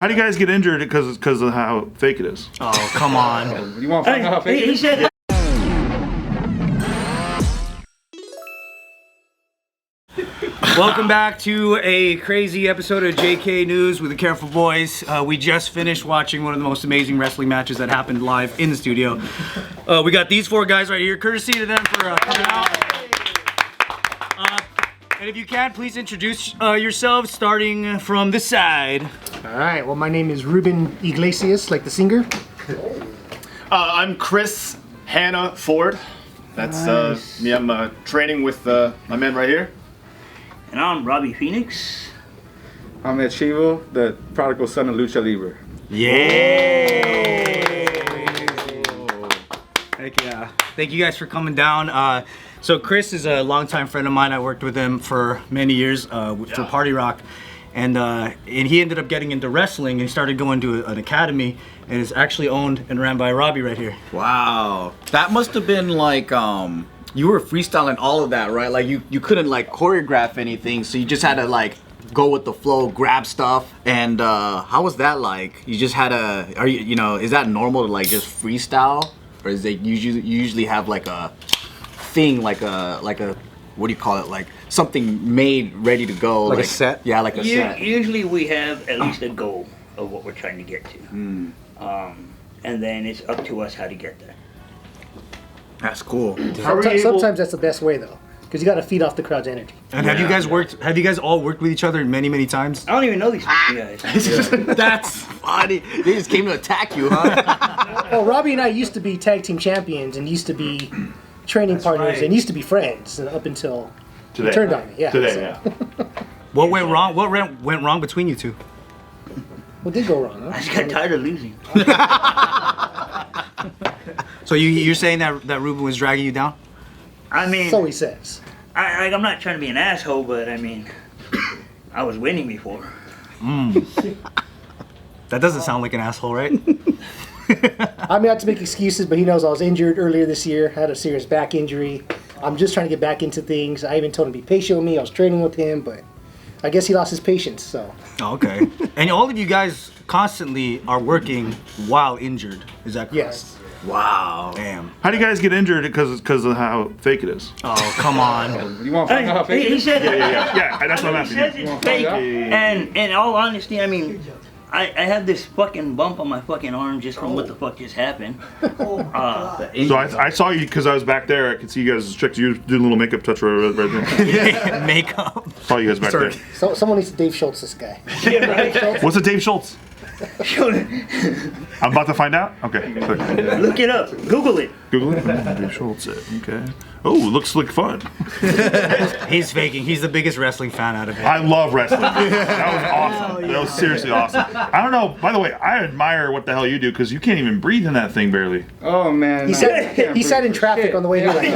How do you guys get injured? Because of how fake it is. Oh, come on. You want to find out how fake it is? He said Welcome back to a crazy episode of JK News with the Careful Boys. We just finished watching one of the most amazing wrestling matches that happened live in the studio. We got these four guys right here. Courtesy to them for coming out. And if you can, please introduce yourselves, starting from this side. All right, well, my name is Ruben Iglesias, like the singer. I'm Chris Hannah Ford. That's me. I'm training with my man right here. And I'm Robby Phoenix. I'm at Chivo, the prodigal son of Lucha Libre. Yay! Heck yeah. Thank you guys for coming down. So Chris is a longtime friend of mine. I worked with him for many years for Party Rock. And he ended up getting into wrestling and he started going to an academy and is actually owned and ran by Robby right here. Wow. That must have been like, you were freestyling all of that, right? Like you couldn't like choreograph anything, so you just had to like go with the flow, grab stuff. And how was that like? You just had to, is that normal to like just freestyle? Or is it usually have like a thing, like a what do you call it? Like something made ready to go. Like a set? Yeah, like a set. Usually we have at least a goal of what we're trying to get to. And then it's up to us how to get there. That's cool. Sometimes that's the best way though, because you got to feed off the crowd's energy. And have you guys all worked with each other many times? I don't even know these guys. That's funny. They just came to attack you, huh? Well, Robby and I used to be tag team champions and used to be training partners and used to be friends up until Today. he turned on me. Yeah. Today, so. What went wrong? What went wrong between you two? What did go wrong? Huh? I just got tired of losing. So you're saying that Ruben was dragging you down? I mean, So he says. I'm not trying to be an asshole, but I mean, I was winning before. That doesn't sound like an asshole, right? I'm not to make excuses, but he knows I was injured earlier this year. I had a serious back injury. I'm just trying to get back into things. I even told him to be patient with me. I was training with him, but I guess he lost his patience, so. Oh, okay. And all of you guys constantly are working while injured. Is that correct? Yes. Wow. Damn. How do you guys get injured? Because of how fake it is. Oh, come on. You want to find out how fake it He is? said Yeah, that's what I'm he says asking. it's fake. And in all honesty, I mean, I have this fucking bump on my fucking arm just from what the fuck just happened. So I saw you because I was back there. I could see you guys checked. You did a little makeup touch right there. Makeup. Saw you guys back there. So someone needs to Dave Schultz this guy. Yeah, right? What's a Dave Schultz? I'm about to find out. Okay. Look it up. Google it. Google it. Dave Schultz. Okay. Oh, looks like fun. He's faking. He's the biggest wrestling fan out of it. I love wrestling. That was awesome. That was seriously awesome. I don't know. By the way, I admire what the hell you do because you can't even breathe in that thing barely. Oh, man. He sat in traffic on the way here. Like,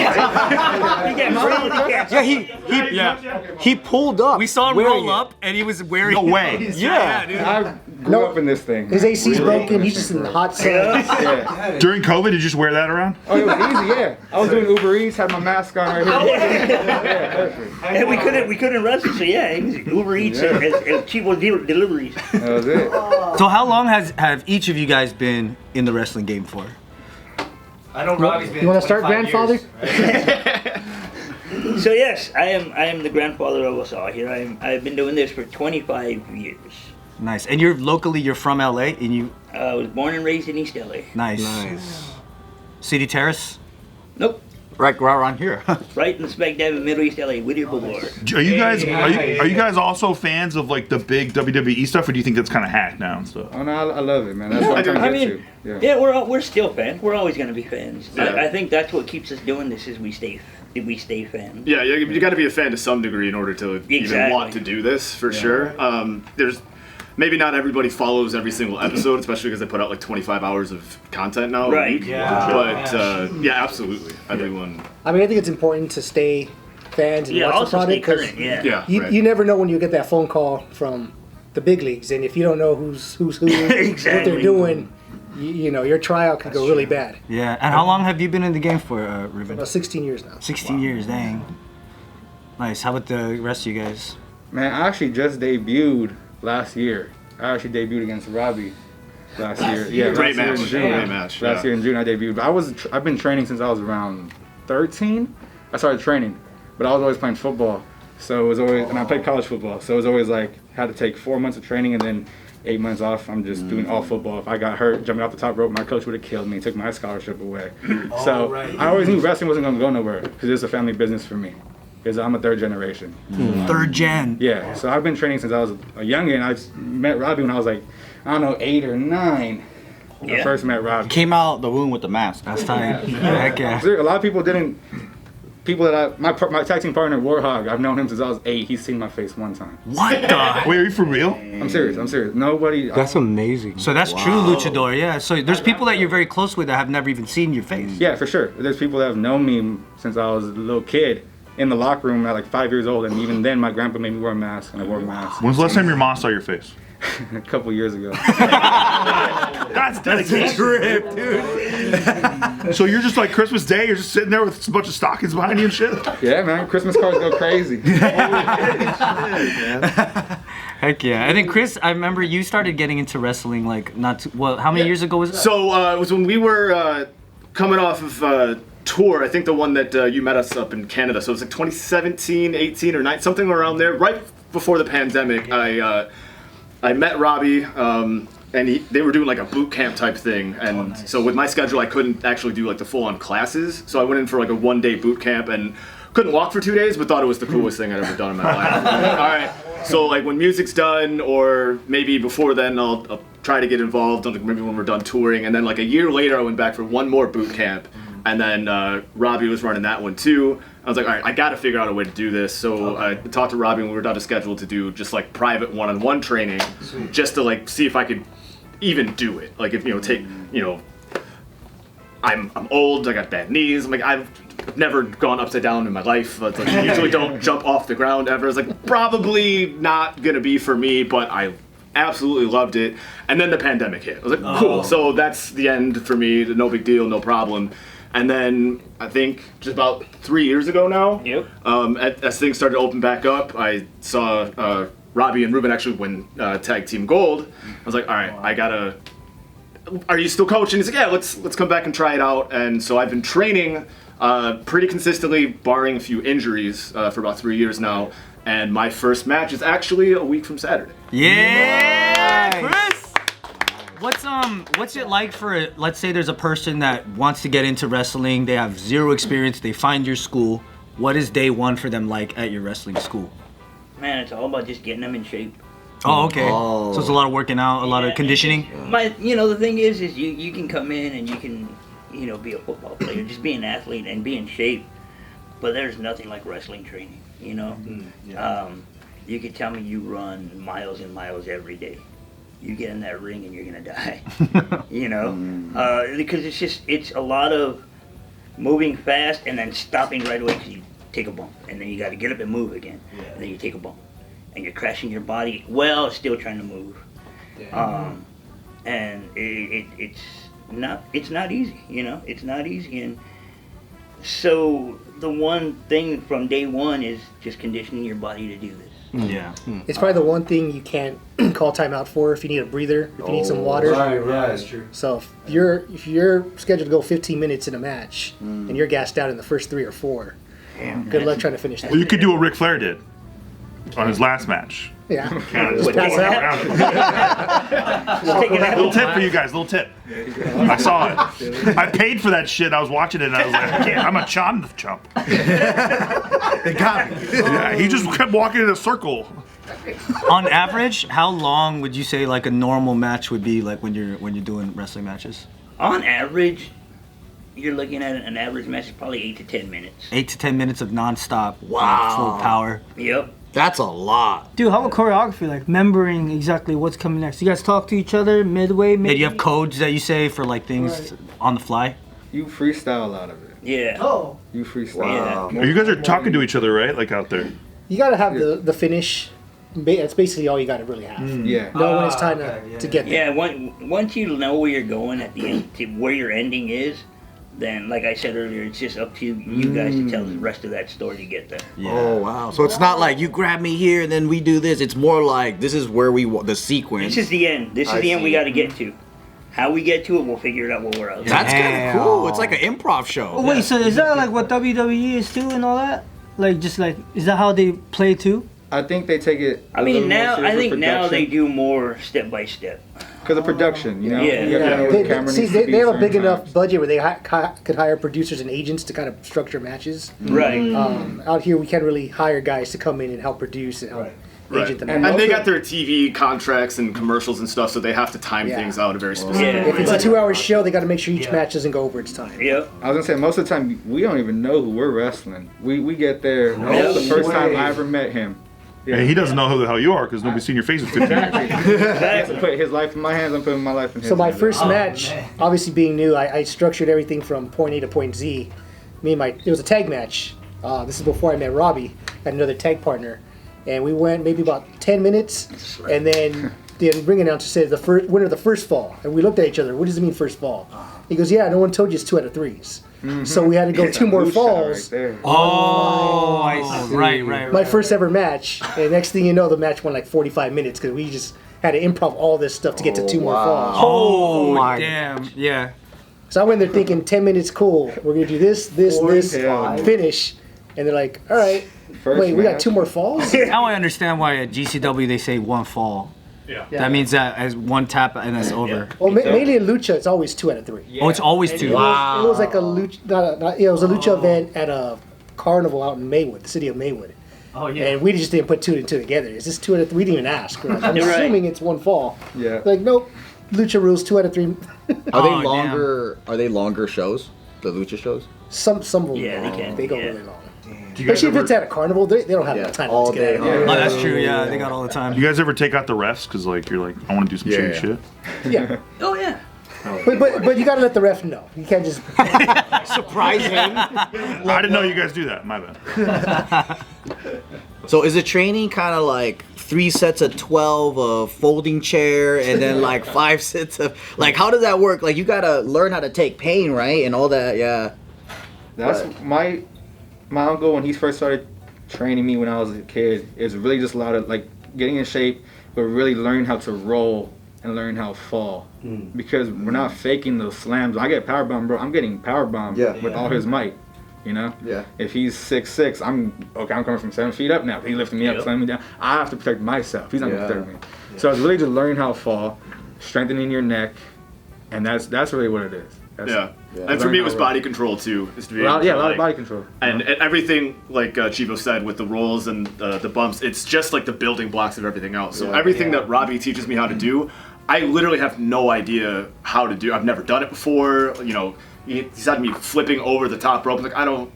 He pulled up. We saw him wearing roll it. up, and he was wearing. No way. Yeah, dude. I grew up in this thing. his AC's broken. He's just in the hot sun. Yeah. During COVID, did you just wear that around? Oh, it was easy, yeah. I was doing Uber Eats, had my mask on right here. Yeah, perfect. And we couldn't wrestle, so yeah, it was Uber Eats and Chivo deliveries. That was it. So how long have each of you guys been in the wrestling game for? I know Robby's been. You want to start, grandfather? So yes, I am the grandfather of us all here. I've been doing this for 25 years. Nice. And you're from LA, and you. I was born and raised in East LA. Nice. City Terrace. Nope. Right around here. Right in the smack dab in Middle East LA, Whittier Boulevard. Are you guys also fans of like the big WWE stuff, or do you think that's kind of hacked now and stuff? Oh, no, I love it, man. That's what I'm trying to get to. Yeah, we're still fans. We're always gonna be fans. Yeah. I think that's what keeps us doing this is we stay fans. Yeah, you got to be a fan to some degree in order to even want to do this for sure. There's maybe not everybody follows every single episode, especially because they put out like 25 hours of content now. Right. Yeah. But yeah, absolutely. Everyone. I mean, I think it's important to stay fans and watch the product current. Yeah. you never know when you get that phone call from the big leagues, and if you don't know who's who, Exactly. what they're doing, you know, your tryout could go really bad. Yeah. And how long have you been in the game for, Ruben? About 16 years now. 16 years, dang. Nice. How about the rest of you guys? Man, I actually just debuted last year. I actually debuted against Robby last year. Yeah, Great last year match. in June. Great match. Last yeah. year in June I debuted. But I've been training since I was around 13. I started training, but I was always playing football. So it was always, and I played college football. So it was always like had to take 4 months of training and then 8 months off. I'm just doing all football. If I got hurt jumping off the top rope, my coach would have killed me and took my scholarship away. So I always knew wrestling wasn't going to go nowhere because it's a family business for me. Because I'm a third generation. Third gen. Yeah, so I've been training since I was a youngin. I met Robby when I was like, I don't know, 8 or 9. I first met Robby. Came out the womb with the mask. That's tight. Heck yeah. A lot of people didn't. People that my tag team partner Warhog, I've known him since I was 8. He's seen my face one time. What the? Wait, are you for real? I'm serious. Nobody. That's amazing. So that's true luchador, yeah. So there's people that you're very close with that have never even seen your face. Yeah, for sure. There's people that have known me since I was a little kid. In the locker room at like 5 years old, and even then my grandpa made me wear a mask, and I wore a mask. When's the last time your mom saw your face? A couple years ago. That's dedication. Trip, dude. So you're just like Christmas Day, you're just sitting there with a bunch of stockings behind you and shit? Yeah, man. Christmas cards go crazy. Heck yeah. And then Chris, I remember you started getting into wrestling like how many years ago was it? So it was when we were coming off of tour. I think the one that you met us up in Canada. So it was like 2017, 18, or 9, something around there. Right before the pandemic, I met Robby, and they were doing like a boot camp type thing. And so with my schedule, I couldn't actually do like the full-on classes. So I went in for like a 1-day boot camp and couldn't walk for 2 days, but thought it was the coolest thing I'd ever done in my life. All right. So like when music's done, or maybe before then, I'll try to get involved. Maybe when we're done touring. And then like a year later, I went back for one more boot camp. And then Robby was running that one too. I was like, all right, I got to figure out a way to do this. So I talked to Robby when we were done a schedule to do just like private one-on-one training, just to like see if I could even do it. Like if I'm old, I got bad knees. I'm like I've never gone upside down in my life. Like, I usually don't jump off the ground ever. It's like probably not gonna be for me, but I absolutely loved it. And then the pandemic hit. I was like, cool. So that's the end for me. No big deal, no problem. And then I think just about 3 years ago now, as things started to open back up, I saw Robby and Ruben actually win tag team gold. I was like, all right, are you still coaching? He's like, yeah, let's come back and try it out. And so I've been training pretty consistently, barring a few injuries, for about 3 years now. And my first match is actually a week from Saturday. Yeah, Chris. What's it like for, let's say there's a person that wants to get into wrestling, they have zero experience, they find your school. What is day one for them like at your wrestling school? Man, it's all about just getting them in shape. Oh, okay. So it's a lot of working out, a lot of conditioning. The thing is you can come in and you can, be a football player, just be an athlete and be in shape. But there's nothing like wrestling training, You can tell me you run miles and miles every day. You get in that ring and you're gonna die, because it's a lot of moving fast and then stopping right away because you take a bump, and then you got to get up and move again, and then you take a bump, and you're crashing your body while still trying to move, and it's not easy, it's not easy, and so the one thing from day one is just conditioning your body to do this. Yeah. It's probably the one thing you can't call timeout for if you need a breather, if you need some water. Right, that's true. So if you're scheduled to go 15 minutes in a match and you're gassed out in the first 3 or 4, good luck trying to finish that. Well, you could do what Ric Flair did on his last match. Yeah. Just pass out. Little tip for you guys, little tip. I saw it. I paid for that shit. I was watching it and I was like, I'm a chump. They got me. Yeah, he just kept walking in a circle. On average, how long would you say like a normal match would be like when you're doing wrestling matches? On average, you're looking at an average match is probably 8 to 10 minutes. 8 to 10 minutes of nonstop, Wow. full power. Yep. That's a lot. Dude, how about choreography? Like remembering exactly what's coming next. You guys talk to each other midway, maybe? Yeah, you have codes that you say for like things on the fly? You freestyle out of it. Yeah. Oh. You freestyle. Yeah. You guys are talking to each other, right? Like out there. You got to have the finish. That's basically all you got to really have. Yeah. Know when it's time to get there. Yeah, once you know where you're going at the end, to where your ending is, then like I said earlier, it's just up to you guys to tell the rest of that story to get there. Oh wow! So it's not like you grab me here and then we do this. It's more like this is where the sequence. This is the end. This is the end we got to get to. How we get to it, we'll figure it out when we're out. That's kind of cool. It's like an improv show. Oh, wait, so is that like what WWE is too and all that? Like just like is that how they play too? I think they take it. I mean, now they do more step by step. Because of production, you know. Yeah. You gotta know where the camera needs to be They have a certain big enough times. budget where they could hire producers and agents to kind of structure matches. Right. Out here, we can't really hire guys to come in and help produce and help agent the match. And they got their TV contracts and commercials and stuff, so they have to time things out very specifically. If it's a 2-hour show, they got to make sure each match doesn't go over its time. Yep. I was gonna say most of the time we don't even know who we're wrestling. We get there. The first time I ever met him. Yeah, he doesn't know who the hell you are because nobody's seen your face in 15 years. He has to put his life in my hands. I'm putting my life in his. So my hands. first match, obviously being new, I structured everything from point A to point Z. It was a tag match. This is before I met Robby. I had another tag partner, and we went maybe about 10 minutes, and then the ring announcer said the winner of the first fall, and we looked at each other. What does it mean first fall? He goes, yeah, no one told you it's 2 out of 3s. So we had to go 2 more falls. Oh, I see. Right. My first ever match, and next thing you know, the match went like 45 minutes because we just had to improv all this stuff to get to 2 more falls. Oh, my damn. Yeah. So I went there thinking 10 minutes, cool. We're gonna do this, finish, and they're like, all right, wait, we got 2 more falls. Now I understand why at GCW they say 1 fall. Yeah. That means that as 1 tap and that's over. Well, mainly in lucha, it's always 2 out of 3. Oh, it's always 2. It was like a lucha, it was a lucha event at a carnival out in Maywood, the city of Maywood. Oh yeah. And we just didn't put 2 and 2 together. Is this 2 out of 3? We didn't even ask. I'm assuming it's 1 fall. Yeah. Like nope, lucha rules 2 out of 3. Are they longer? Are they longer shows? The lucha shows? Some of them. Yeah, they can. They go Yeah. really long. Do you guys Especially if ever, it's at a carnival, they don't have enough time all to get day. out. Oh, that's true. Yeah, they got all the do time. you guys ever take out the refs because like you're like I want to do some shady shit? Yeah. Oh yeah. But you gotta let the ref know. You can't just. Surprise him. I didn't know you guys do that. My bad. So is the training kind of like 3 sets of 12 of folding chair and then like 5 sets of like how does that work? Like you gotta learn how to take pain, right? And all that, yeah. That's my uncle when he first started training me when I was a kid. Is really just a lot of like getting in shape, but really learn how to roll and learn how to fall. Because we're not faking those slams. I get powerbomb, bro. I'm getting powerbombed with all his might. You know? Yeah. If he's 6'6", I'm coming from 7 feet up now. If he's lifting me up, slamming me down, I have to protect myself. He's not gonna protect me. So it's really just learning how to fall, strengthening your neck, and that's really what it is. And for me, it was body control too. Is to be able to, a lot of body control. And everything, like Chivo said, with the rolls and the bumps, it's just like the building blocks of everything else. So everything that Robby teaches me how to do, I literally have no idea how to do. I've never done it before. You know, he's had me flipping over the top rope. Like I don't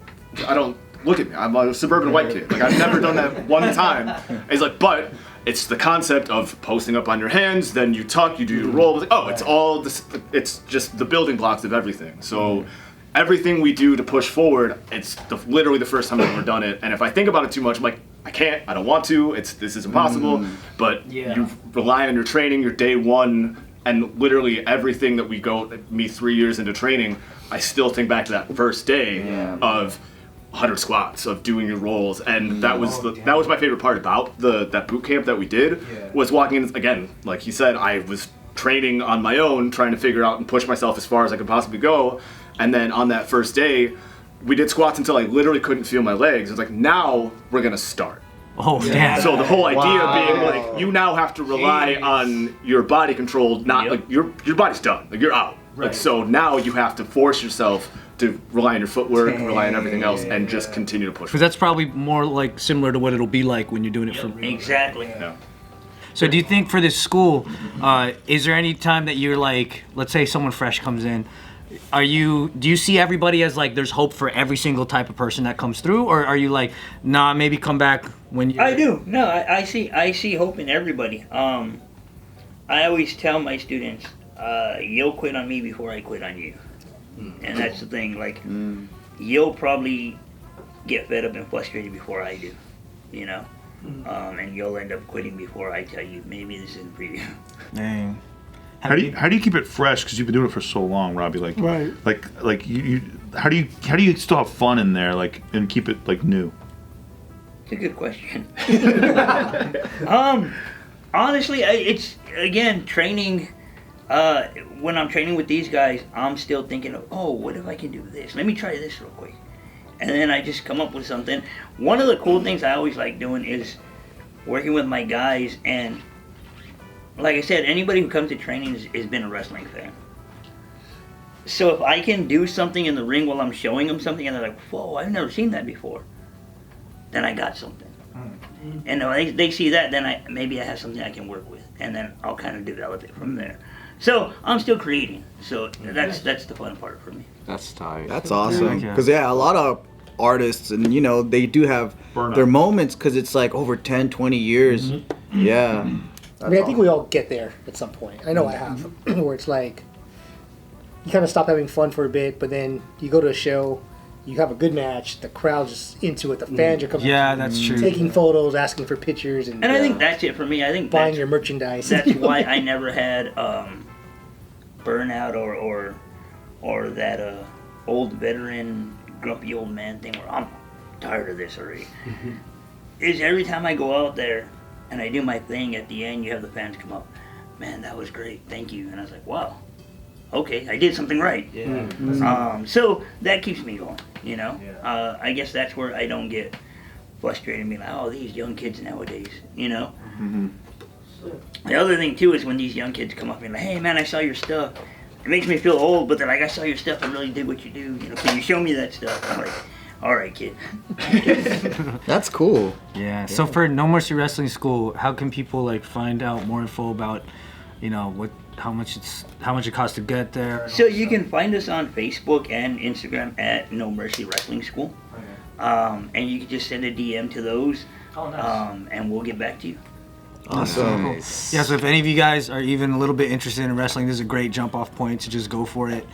look at me. I'm a suburban white kid. Like I've never done that one time. And he's like, but it's the concept of posting up on your hands, then you tuck, you do your roll. Like, oh, it's all this. It's just the building blocks of everything. So everything we do to push forward, it's literally the first time I've ever done it. And if I think about it too much, I'm like, I can't. I don't want to. This is impossible. But you rely on your training, your day one, and literally everything that we go. Me 3 years into training, I still think back to that first day of 100 squats, of doing your rolls, and that was my favorite part about that boot camp that we did was walking in. Again, like he said, I was training on my own, trying to figure out and push myself as far as I could possibly go, and then on that first day, we did squats until I literally couldn't feel my legs. It was like, now we're gonna start. Oh, damn. So the whole idea being like, you now have to rely on your body control, not like your body's done, like you're out. Like, so now you have to force yourself to rely on your footwork, rely on everything else, and just continue to push. Because that's probably more like similar to what it'll be like when you're doing it for real. Exactly. Yeah. So do you think for this school, is there any time that you're like, let's say someone fresh comes in, do you see everybody as like there's hope for every single type of person that comes through, or are you like, nah, maybe come back when you? I do. No, I see hope in everybody. I always tell my students, you'll quit on me before I quit on you. And that's the thing, like, you'll probably get fed up and frustrated before I do, you know? And you'll end up quitting before I tell you, maybe this isn't for you. Dang. How do you keep it fresh? Because you've been doing it for so long, Robby. Like, Right. Like you. How do you still have fun in there, like, and keep it like new? It's a good question. Honestly, it's again training. When I'm training with these guys, I'm still thinking of, oh, what if I can do this? Let me try this real quick, and then I just come up with something. One of the cool things I always like doing is working with my guys, and like I said, anybody who comes to training has been a wrestling fan. So if I can do something in the ring while I'm showing them something, and they're like, whoa, I've never seen that before, then I got something. And when they see that, then maybe I have something I can work with, and then I'll kind of develop it from there. So I'm still creating. So that's the fun part for me. That's tight. That's awesome. Yeah. Because a lot of artists, and they do have Burnout. their moments because it's like over 10, 20 years. Yeah. I mean, I think we all get there at some point. I know I have, where it's like you kind of stop having fun for a bit, but then you go to a show, you have a good match, the crowd's just into it, the fans are coming, Yeah, that's true. taking photos, asking for pictures, and I think that's it for me. I think buying that's, your merchandise. that's why I never had burnout or that old veteran grumpy old man thing where I'm tired of this already. Is every time I go out there and I do my thing, at the end you have the fans come up, man, that was great, thank you. And I was like, wow, okay, I did something right. So that keeps me going, I guess that's where I don't get frustrated and be like, oh, these young kids nowadays, The other thing too is when these young kids come up and like, hey man, I saw your stuff. It makes me feel old, but they're like, I saw your stuff, I really dig what you do. Can you show me that stuff? I'm like, all right, kid. That's cool. Yeah. So for No Mercy Wrestling School, how can people like find out more info about, how much it costs to get there? So you can find us on Facebook and Instagram at No Mercy Wrestling School. And you can just send a DM to those. Oh, nice. And we'll get back to you. Awesome. Yeah, so if any of you guys are even a little bit interested in wrestling, this is a great jump off point to just go for it.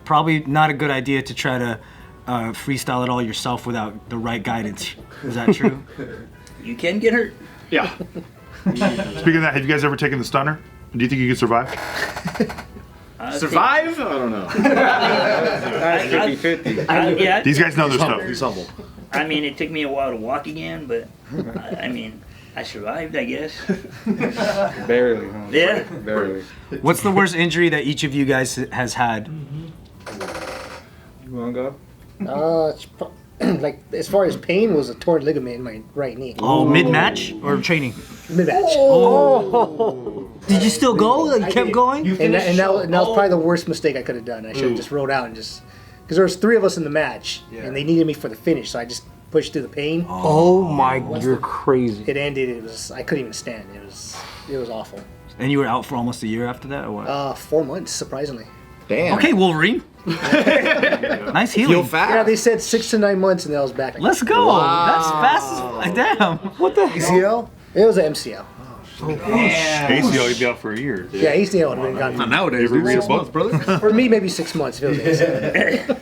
Probably not a good idea to try to freestyle it all yourself without the right guidance. Is that true? You can get hurt. Yeah. Speaking of that, have you guys ever taken the stunner? Do you think you could survive? Survive? I don't know. 50-50. Yeah. These guys know their stuff. He's humble. I mean, it took me a while to walk again, but I survived, I guess. Barely, huh? Yeah. Barely. What's the worst injury that each of you guys has had? You wanna go? It's like as far as pain was a torn ligament in my right knee. Oh, mid-match or training? Mid-match. Did you still go? Like, you kept going? And that was probably the worst mistake I could have done. I should have just rode out and because there was 3 of us in the match, and they needed me for the finish, so I just pushed through the pain. Oh my, you're crazy. It ended. I couldn't even stand. It was awful. And you were out for almost a year after that, or what? 4 months, surprisingly. Damn. Okay, Wolverine. Nice healing. Heal fast. Yeah, they said 6 to 9 months, and then I was back. Let's go. Wow. That's fast as damn. What the ACL? It was an MCL. ACL, you'd be out for a year. Yeah, ACL would have been gone. Not nowadays, dude. 6 months, brother. For me, maybe 6 months. If it was ACL.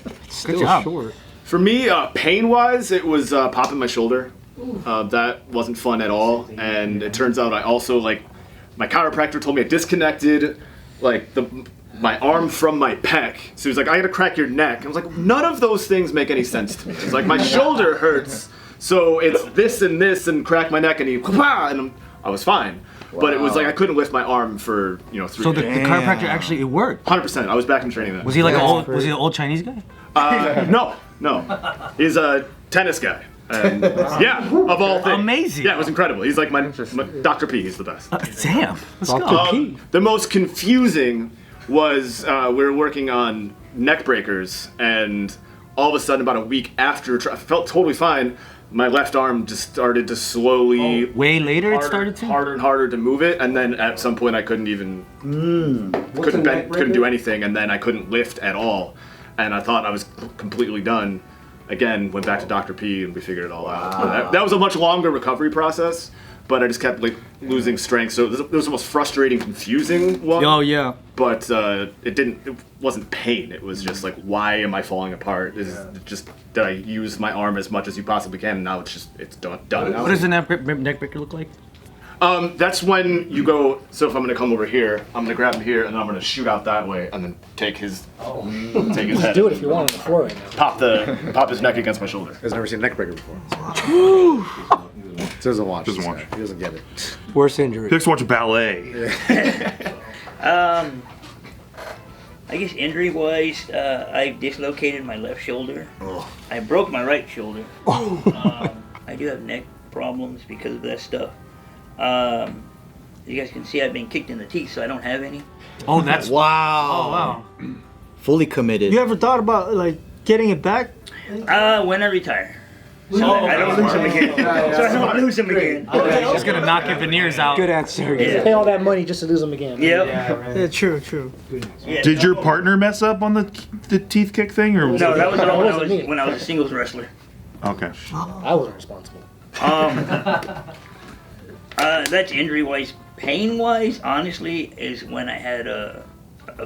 Good job. Short. For me, pain-wise, it was popping my shoulder. That wasn't fun at all. And it turns out I also, my chiropractor told me I disconnected, my arm from my pec. So he was like, I gotta crack your neck. I was like, none of those things make any sense to me. It's like, my shoulder hurts, so it's this and crack my neck, and I was fine. But it was like I couldn't lift my arm for 3 days. So the chiropractor actually, it worked. 100%. I was back in training then. Was he like was he an old Chinese guy? No. He's a tennis guy. And, yeah, of all things. Amazing. Yeah, it was incredible. He's like my Dr. P. He's the best. Damn. Let's go. The most confusing was we were working on neck breakers, and all of a sudden, about a week after, I felt totally fine. My left arm just started to slowly, Way later it started to? harder and harder to move it, and then at some point I couldn't even, couldn't do anything, and then I couldn't lift at all, and I thought I was completely done. Again, went back to Dr. P, and we figured it all out. But that was a much longer recovery process, but I just kept losing strength, so it was the most frustrating, confusing one. Oh yeah. But it wasn't pain. It was just why am I falling apart? Did I use my arm as much as you possibly can? And now it's done. What does the neck breaker look like? That's when you go. So if I'm gonna come over here, I'm gonna grab him here, and then I'm gonna shoot out that way, and then take his head. Do it if you want on the floor right now. Pop his neck against my shoulder. He's never seen a neck breaker before. Doesn't watch. Doesn't watch. He doesn't get it. Worst injury. He likes to watch ballet. I guess injury-wise, I dislocated my left shoulder. I broke my right shoulder. I do have neck problems because of that stuff. You guys can see I've been kicked in the teeth, so I don't have any. Oh, that's Wow. Oh, wow. Fully committed. You ever thought about like getting it back? When I retire. So I don't lose them again. So I don't lose them again. Just gonna knock your veneers out. Good answer. Yeah. Pay all that money just to lose them again. Yep. Yeah, true. Yeah, Did your partner mess up on the teeth kick thing, or was No, it? that was all wasn't me. when I was a singles wrestler. Okay. I wasn't responsible. That's injury-wise. Pain-wise, honestly, is when I had a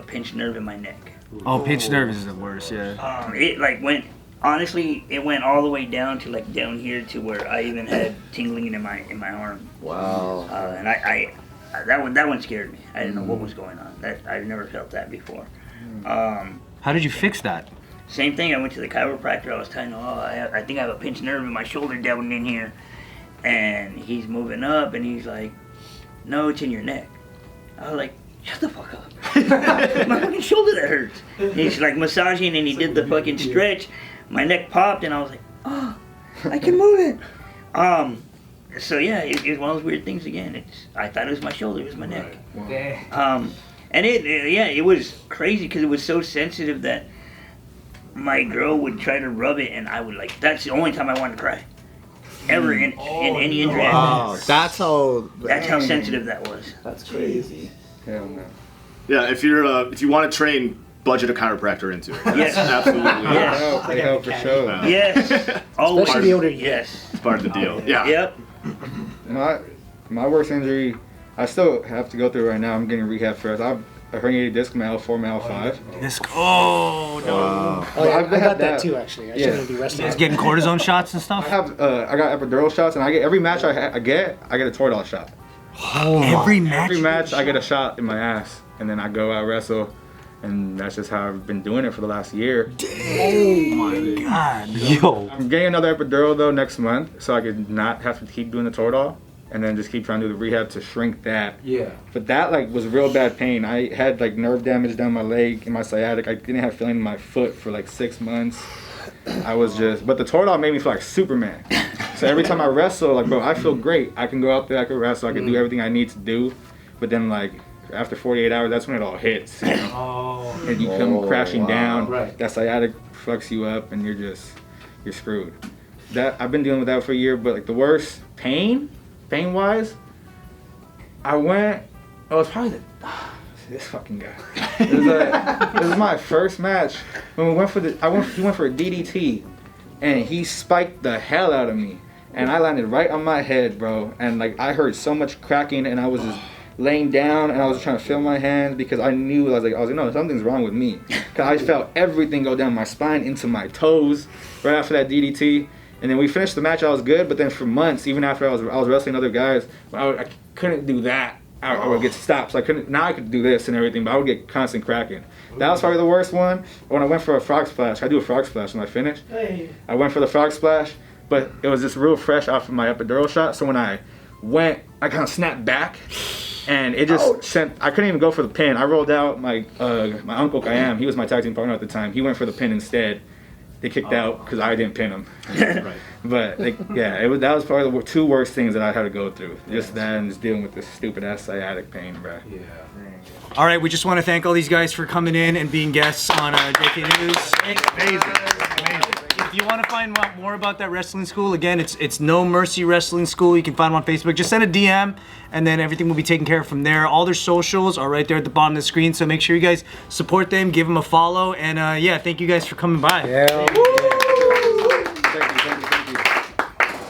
pinched nerve in my neck. Oh, pinched nerve is the worst. Yeah. It like went. Honestly, it went all the way down to like down here to where I even had tingling in my arm. Wow. And I that one scared me. I didn't know what was going on. I've never felt that before. How did you fix that? Same thing. I went to the chiropractor. I was telling him, I think I have a pinched nerve in my shoulder down in here, and he's moving up, and he's like, no, it's in your neck. I was like, shut the fuck up. My fucking shoulder that hurts. And he's like massaging, and he did the fucking stretch. My neck popped, and I was like, oh, I can move it. So yeah, it was one of those weird things again. I thought it was my shoulder, it was my neck. And it was crazy because it was so sensitive that my girl would try to rub it, and I would like. That's the only time I wanted to cry, ever in any injury. Wow. That's how sensitive that was. That's crazy. Hell no. Yeah, if you want to train, budget a chiropractor into it. Yes. Absolutely. Yes. They help for sure. Yes. Always. Especially the older you Yes. It's part of the deal. Yeah. Yep. My worst injury, I still have to go through right now. I'm getting rehab for it. I have a herniated disc in my L4, my L5. Disc. Oh no. Oh, yeah, I've I had got that that. too, actually. I Yeah. shouldn't be wrestling. Just getting cortisone shots and I stuff. have I got epidural shots, and I get every match I get a Toradol shot. Every match. Every match I get a shot in my ass, and then I go out wrestle, and that's just how I've been doing it for the last year. Oh my god. Yo. I'm getting another epidural though next month, so I could not have to keep doing the Toradol, and then just keep trying to do the rehab to shrink that. Yeah. But that like was real bad pain. I had like nerve damage down my leg and my sciatic. I didn't have feeling in my foot for like 6 months. But the Toradol made me feel like Superman. So every time I wrestle, like bro, I feel great. I can go out there, I can wrestle, I can do everything I need to do. But then like after 48 hours, that's when it all hits. You know? And you come crashing down. Right. That sciatic fucks you up, and you're screwed. That I've been dealing with that for a year. But like the worst pain wise, it was probably this fucking guy. It was my first match when we went for he went for a DDT, and he spiked the hell out of me, and I landed right on my head, bro. And like I heard so much cracking, and I was just laying down, and I was trying to feel my hands because I knew I was like no, something's wrong with me, cause I felt everything go down my spine into my toes right after that DDT. And then we finished the match. I was good, but then for months, even after I was wrestling other guys, I couldn't do that. I would get stopped. So I couldn't. Now I could do this and everything, but I would get constant cracking. That was probably the worst one. When I went for a frog splash, I do a frog splash when I finish. I went for the frog splash, but it was just real fresh off of my epidural shot. So when I went, I kind of snapped back, and it just sent. I couldn't even go for the pin. I rolled out my uncle Kayam. He was my tag team partner at the time. He went for the pin instead. They kicked out because I didn't pin him. Right. But that was probably the two worst things that I had to go through. Just that and just dealing with this stupid ass sciatic pain, bro. Yeah. All right, we just want to thank all these guys for coming in and being guests on JK News. Amazing. If you want to find out more about that wrestling school, again, it's No Mercy Wrestling School. You can find them on Facebook. Just send a DM, and then everything will be taken care of from there. All their socials are right there at the bottom of the screen, so make sure you guys support them, give them a follow, and yeah, thank you guys for coming by. Yeah.